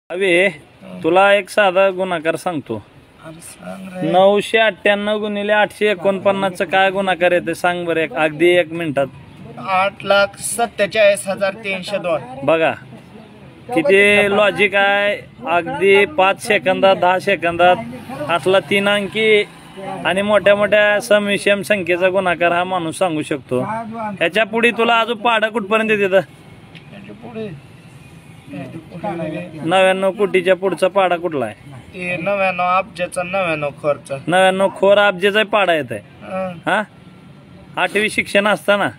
Away तुला एक साधा गुणाकार सांगतो. 998 गुणिले 849 काय गुणाकार येते सांग बरं, अगदी 1 मिनिटात. 8,47,302. बघा किती लॉजिक आहे. अगदी 5 सेकंदात 10 सेकंदात असला 3 अंकी आणि मोठ्या मोठ्या समविषम संख्येचा गुणाकार हा माणूस सांगू शकतो. ह्याच्या पुढे तुला अजून पाडा कुठपर्यंत येते? 99 कोटीच्या पुढचा पाडा कुठला आहे? 99 अब्जाचा 99 खर्च. 99 खोर अब्जाचा पाडा येत आहे. हा 8वी शिक्षण असताना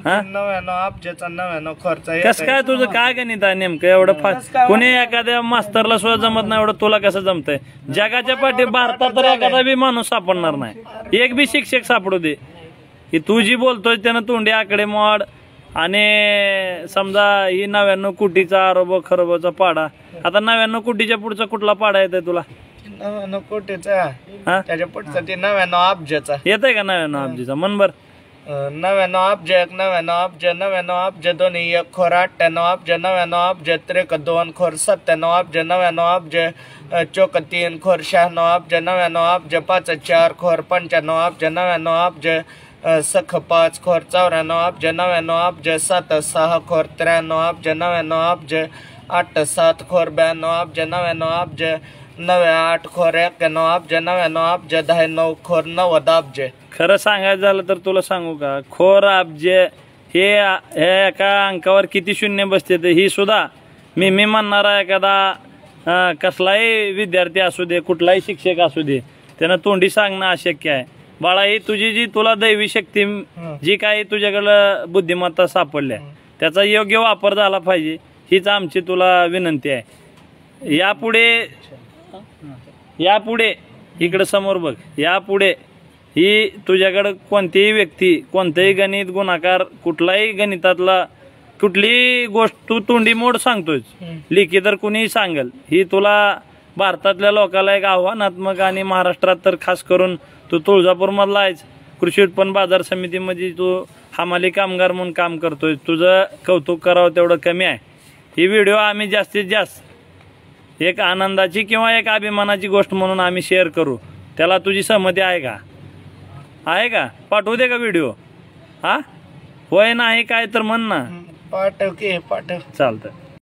99 अब्जाचा 99 खर्च. कस काय तुझं काय गणित आहे नेमकं एवढं फास्ट? कोणी एखाद्या मास्तरला सुद्धा जमत नाही एवढं, तुला कसं जमतंय? जगाच्या पाठी भारतात तर एखादा बी माणूस सापडणार नाही, एक बी शिक्षक सापडू दे की तू जी बोलतोय त्यानं तोंडी आकडे मोड आणि समजा ही 99 कोटीचा अरब खरबचा पाडा. आता 99 कोटीच्या पुढचा कुठला पाडा येतोय तुला? 99 कोटीचा त्याच्या पुढचा ते 99 अब्जाचा येतंय का? 99 अब्जाचा मन बर. 99 अब्ज 1 99 अब्ज 99 अब्ज 2 1 खोर 98 अब्ज 99 अब्ज 3 2 खोर 97 अब्ज 99 अब्ज 4 3 खोर 96 अब्ज 99 अब्ज 5 4 खोर 95 अब्ज 99 अब्ज 6 5 खोर 94 अब्ज 99 अब्ज 7 6 खोर 93 अब्ज 99 अब्ज 8 7 खोर 92 अब्ज 99 अब्ज 9 8 खोर 91 अब्ज 99 अब्ज 10 9 खोर 90 अब्ज. खरं सांगायचं झालं तर तुला सांगू का, खोर अब्ज हे एका अंकावर किती शून्य बसते ही सुद्धा मी म्हणणारा एखादा कसलाही विद्यार्थी असू दे, कुठलाही शिक्षक असू दे, त्यानं तोंडी सांगणं अशक्य आहे. बाळा ही तुझी जी तुला दैवी शक्ती जी काही तुझ्याकडं बुद्धिमत्ता सापडल्या त्याचा योग्य वापर झाला पाहिजे, हीच आमची तुला विनंती आहे. यापुढे इकडे समोर बघ, यापुढे ही तुझ्याकडे कोणतीही व्यक्ती कोणतेही गणित गुणाकार कुठलाही गणितातला कुठलीही गोष्ट तू तोंडी मोड सांगतोय, लिखी तर कुणीही सांगेल, ही तुला भारतातल्या लोकांना एक आव्हानात्मक आणि महाराष्ट्रात तर खास करून तू तुळजापूर मधला आहेस, कृषी उत्पन्न बाजार समितीमध्ये तू हमाली कामगार म्हणून काम करतोय, तुझं कौतुक करावं तेवढं कमी आहे. ही व्हिडिओ आम्ही जास्तीत जास्त एक आनंदाची किंवा एक अभिमानाची गोष्ट म्हणून आम्ही शेअर करू. त्याला तुझी सहमती आहे का? आहे का? पाठवू दे का व्हिडिओ? हा होय नाही काय तर म्हण ना. पाठव की पाठव. चालतं.